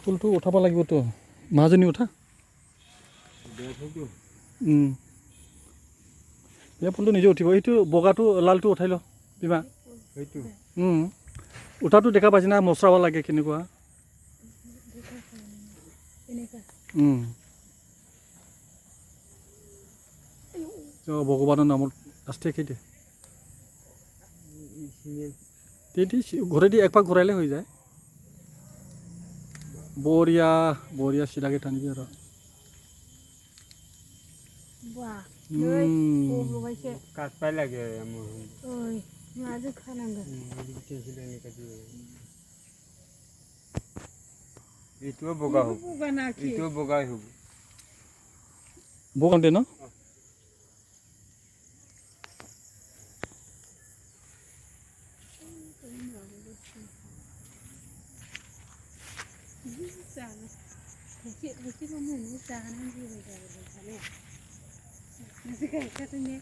ফুলটো উঠাব লাগিবতো মাজনী উঠা এই ফুলটো নিজে উঠিব এইটো বগাটো লালটো উঠাই ল পিমা উঠাটো দেখা পাইছে না মচৰাব লাগে কেনেকুৱা ভগৱানৰ নামত আস্তে খেদে ঘূৰাই দি একপাক ঘূৰাইলে হৈ যায় বঢ়িয়া বঢ়িয়া চিধাকে টানিবি আৰু কাটপাই লাগে এইটোও বগা হ'ব এইটোও বগাই হ'ব বগাওঁতে ন Chị có muốn nó giá nó gì bây giờ để trả nè. Nó sẽ kể cho tôi nhé.